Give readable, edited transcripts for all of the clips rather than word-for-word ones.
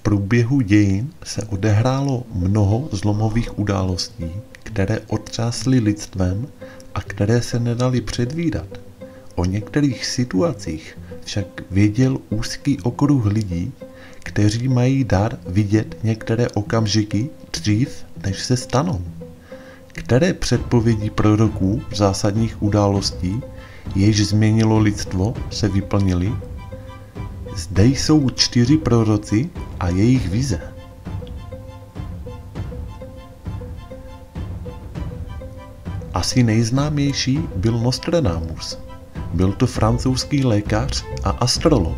průběhu dějin se odehrálo mnoho zlomových událostí, které otřásly lidstvem a které se nedaly předvídat. O některých situacích však věděl úzký okruh lidí, kteří mají dar vidět některé okamžiky dřív, než se stanou. Které předpovědi proroků zásadních událostí, jež změnilo lidstvo, se vyplnily? Zde jsou 4 proroci a jejich vize. Asi nejznámější byl Nostradamus. Byl to francouzský lékař a astrolog,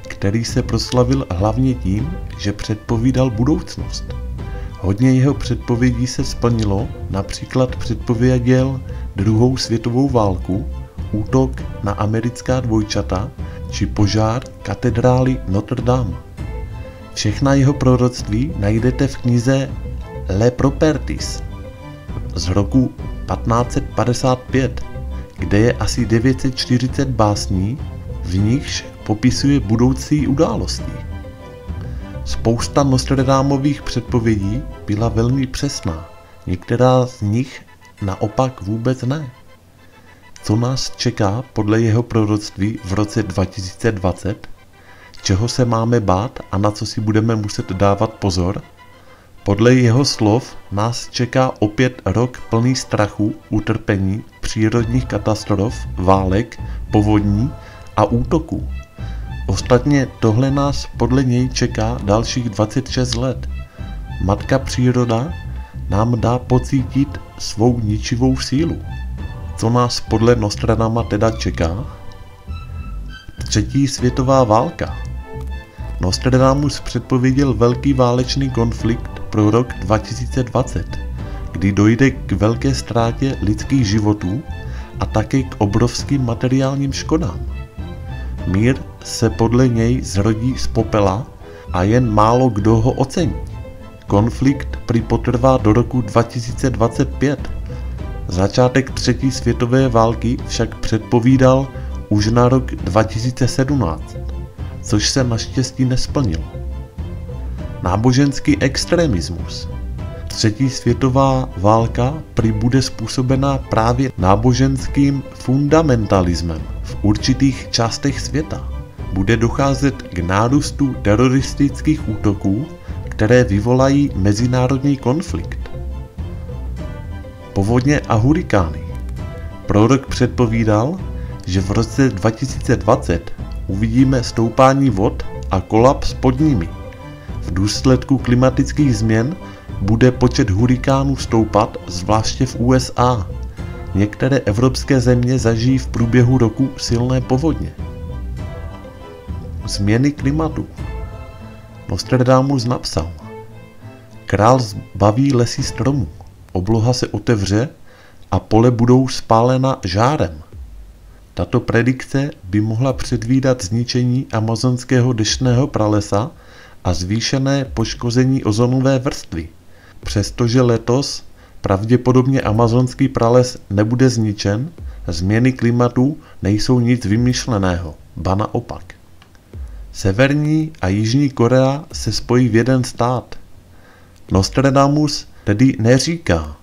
který se proslavil hlavně tím, že předpovídal budoucnost. Hodně jeho předpovědí se splnilo, například předpověděl druhou světovou válku, útok na americká dvojčata či požár katedrály Notre Dame. Všechna jeho proroctví najdete v knize Les Properties z roku 1555, kde je asi 940 básní, v nichž popisuje budoucí události. Spousta Nostradamových předpovědí byla velmi přesná, některá z nich naopak vůbec ne. Co nás čeká podle jeho proroctví v roce 2020? Čeho se máme bát a na co si budeme muset dávat pozor? Podle jeho slov nás čeká opět rok plný strachu, utrpení, přírodních katastrof, válek, povodní a útoků. Ostatně tohle nás podle něj čeká dalších 26 let. Matka příroda nám dá pocítit svou ničivou sílu. Co nás podle Nostradama teda čeká? 3. světová válka. Nostradamus předpověděl velký válečný konflikt pro rok 2020, kdy dojde k velké ztrátě lidských životů a také k obrovským materiálním škodám. Mír se podle něj zrodí z popela a jen málo kdo ho ocení. Konflikt prý potrvá do roku 2025. Začátek 3. světové války však předpovídal už na rok 2017, což se naštěstí nesplnilo. Náboženský extremismus. 3. světová válka prý bude způsobena právě náboženským fundamentalismem v určitých částech světa. Bude docházet k nárůstu teroristických útoků, které vyvolají mezinárodní konflikt. Povodně a hurikány. Prorok předpovídal, že v roce 2020 uvidíme stoupání vod a kolaps pod nimi. V důsledku klimatických změn bude počet hurikánů stoupat, zvláště v USA. Některé evropské země zažijí v průběhu roku silné povodně. Změny klimatu. Nostradamus napsal: Král zbaví lesy stromů, obloha se otevře a pole budou spálena žárem. Tato predikce by mohla předvídat zničení amazonského deštného pralesa a zvýšené poškození ozonové vrstvy. Přestože letos pravděpodobně amazonský prales nebude zničen, změny klimatu nejsou nic vymyšleného, ba naopak. Severní a Jižní Korea se spojí v jeden stát. Nostradamus tedy neříká,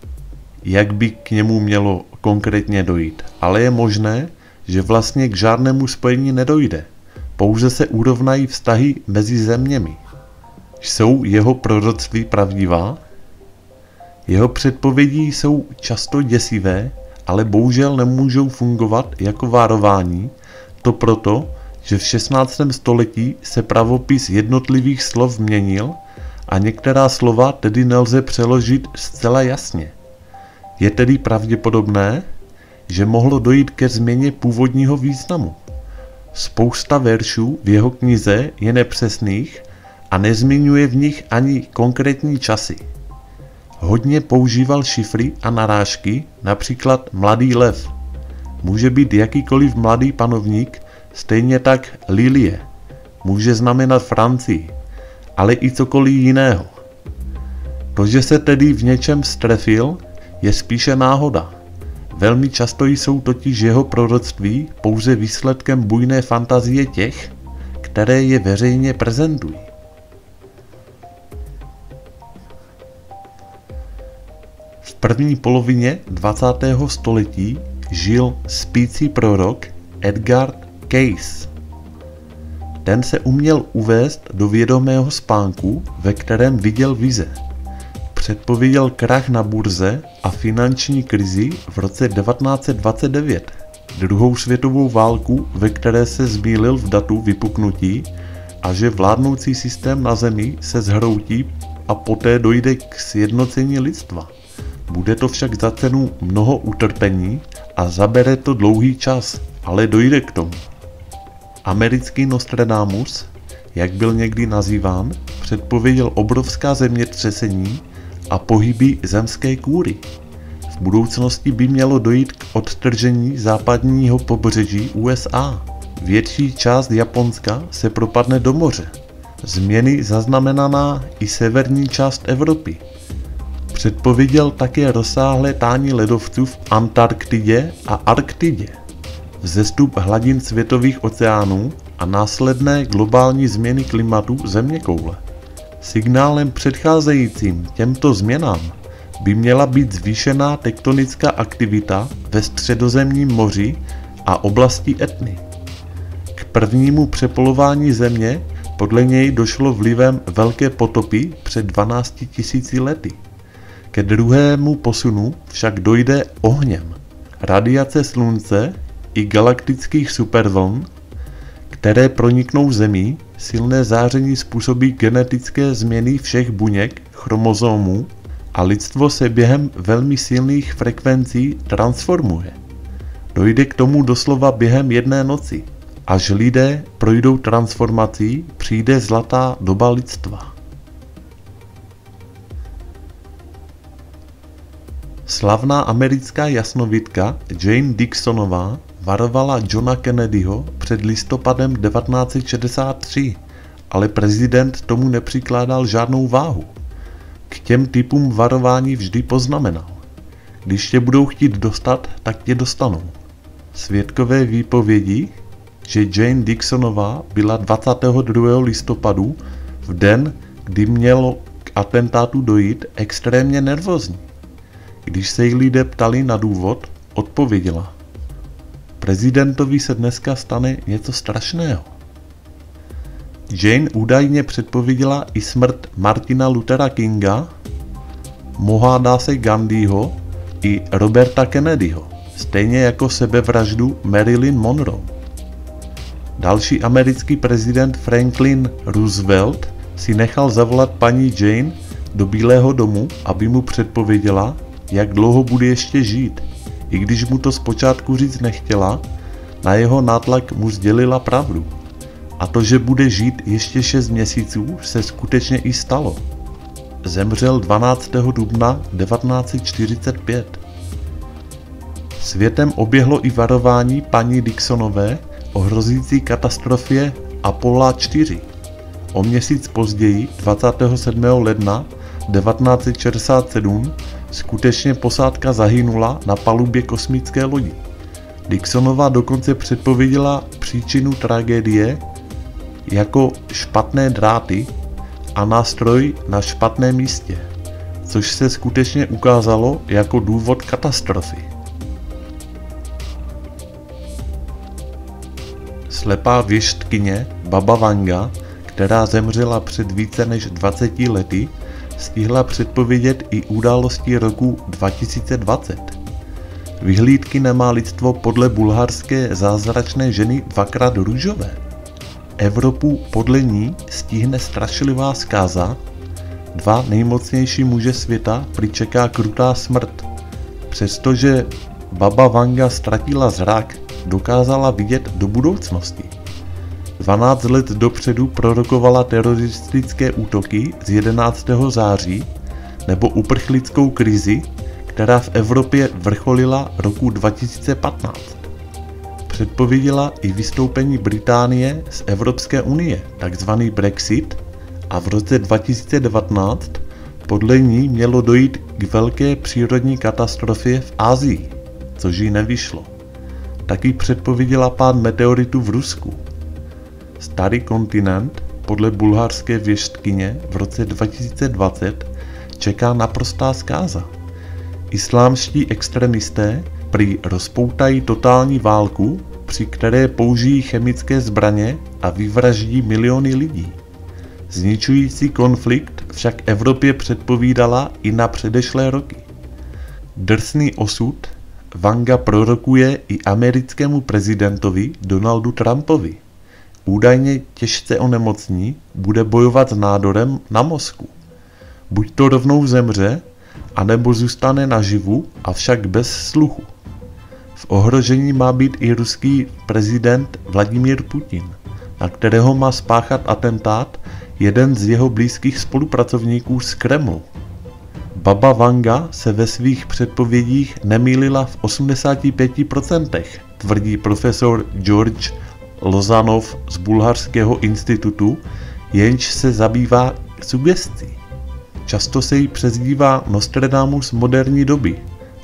jak by k němu mělo konkrétně dojít, ale je možné, že vlastně k žádnému spojení nedojde. Pouze se urovnají vztahy mezi zeměmi. Jsou jeho proroctví pravdivá? Jeho předpovědi jsou často děsivé, ale bohužel nemůžou fungovat jako varování, to proto, že v 16. století se pravopis jednotlivých slov měnil a některá slova tedy nelze přeložit zcela jasně. Je tedy pravděpodobné, že mohlo dojít ke změně původního významu. Spousta veršů v jeho knize je nepřesných a nezmiňuje v nich ani konkrétní časy. Hodně používal šifry a narážky, například mladý lev. Může být jakýkoliv mladý panovník, stejně tak lilie. Může znamenat Francii, ale i cokoliv jiného. To, že se tedy v něčem strefil, je spíše náhoda. Velmi často jsou totiž jeho proroctví pouze výsledkem bujné fantazie těch, které je veřejně prezentují. první polovině 20. století žil spící prorok Edgar Cayce. Ten se uměl uvést do vědomého spánku, ve kterém viděl vize. Předpověděl krach na burze a finanční krizi v roce 1929, druhou světovou válku, ve které se zmýlil v datu vypuknutí, a že vládnoucí systém na Zemi se zhroutí a poté dojde k sjednocení lidstva. Bude to však za cenu mnoho utrpení a zabere to dlouhý čas, ale dojde k tomu. Americký Nostradamus, jak byl někdy nazýván, předpověděl obrovská zemětřesení a pohyby zemské kůry. V budoucnosti by mělo dojít k odtržení západního pobřeží USA. Větší část Japonska se propadne do moře. Změny zaznamenaná i severní část Evropy. Předpověděl také rozsáhlé tání ledovců v Antarktidě a Arktidě, vzestup hladin světových oceánů a následné globální změny klimatu zeměkoule. Signálem předcházejícím těmto změnám by měla být zvýšená tektonická aktivita ve Středozemním moři a oblasti Etny. K prvnímu přepolování země podle něj došlo vlivem velké potopy před 12 000 lety. Ke druhému posunu však dojde ohněm. Radiace slunce i galaktických supervln, které proniknou Zemí, silné záření způsobí genetické změny všech buněk, chromozomů a lidstvo se během velmi silných frekvencí transformuje. Dojde k tomu doslova během jedné noci. Až lidé projdou transformací, přijde zlatá doba lidstva. Slavná americká jasnovidka Jane Dixonová varovala Johna Kennedyho před listopadem 1963, ale prezident tomu nepřikládal žádnou váhu. K těm typům varování vždy poznamenal: když tě budou chtít dostat, tak tě dostanou. Svědkové výpovědi, že Jane Dixonová byla 22. listopadu, v den, kdy mělo k atentátu dojít, extrémně nervózní. Když se jí lidé ptali na důvod, odpověděla: prezidentovi se dneska stane něco strašného. Jane údajně předpověděla i smrt Martina Luthera Kinga, Mohandase Gandhiho i Roberta Kennedyho, stejně jako sebevraždu Marilyn Monroe. Další americký prezident Franklin Roosevelt si nechal zavolat paní Jane do Bílého domu, aby mu předpověděla, jak dlouho bude ještě žít. I když mu to zpočátku říct nechtěla, na jeho nátlak mu sdělila pravdu. A to, že bude žít ještě 6 měsíců, se skutečně i stalo. Zemřel 12. dubna 1945. Světem oběhlo i varování paní Dixonové o hrozící katastrofě Apollo 4. O měsíc později, 27. ledna 1967, skutečně posádka zahynula na palubě kosmické lodi. Dixonová dokonce předpověděla příčinu tragédie jako špatné dráty a nástroj na špatném místě, což se skutečně ukázalo jako důvod katastrofy. Slepá věštkyně Baba Vanga, která zemřela před více než 20 lety, stihla předpovědět i události roku 2020. Vyhlídky nemá lidstvo podle bulharské zázračné ženy dvakrát růžové. Evropu podle ní stihne strašlivá zkáza, 2 nejmocnější muže světa prý čeká krutá smrt. Přestože Baba Vanga ztratila zrak, dokázala vidět do budoucnosti. 12 let dopředu prorokovala teroristické útoky z 11. září nebo uprchlickou krizi, která v Evropě vrcholila roku 2015. Předpověděla i vystoupení Británie z Evropské unie, takzvaný Brexit, a v roce 2019 podle ní mělo dojít k velké přírodní katastrofě v Asii, což jí nevyšlo. Taky předpověděla pád meteoritu v Rusku. Starý kontinent podle bulharské věštkyně v roce 2020 čeká naprostá zkáza. Islámští extremisté prý rozpoutají totální válku, při které použijí chemické zbraně a vyvraždí miliony lidí. Zničující konflikt však Evropě předpovídala i na předešlé roky. Drsný osud Vanga prorokuje i americkému prezidentovi Donaldu Trumpovi. Údajně těžce onemocní, bude bojovat s nádorem na mozku. Buď to rovnou zemře, anebo zůstane naživu, avšak bez sluchu. V ohrožení má být i ruský prezident Vladimír Putin, na kterého má spáchat atentát jeden z jeho blízkých spolupracovníků z Kremlu. Baba Vanga se ve svých předpovědích nemýlila v 85%, tvrdí profesor George Lozanov z Bulharského institutu, jenž se zabývá sugestí. Často se jí přezdívá Nostradamus moderní doby.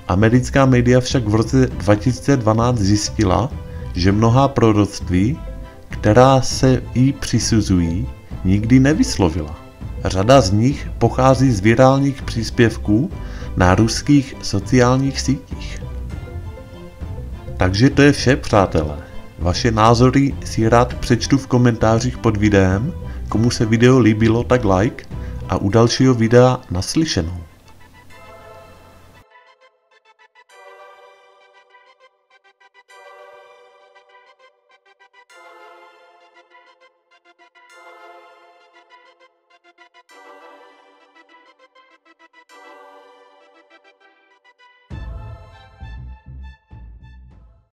Americká média však v roce 2012 zjistila, že mnohá proroctví, která se jí přisuzují, nikdy nevyslovila. Řada z nich pochází z virálních příspěvků na ruských sociálních sítích. Takže to je vše, přátelé. Vaše názory si rád přečtu v komentářích pod videem. Komu se video líbilo, tak like a u dalšího videa naslyšenou.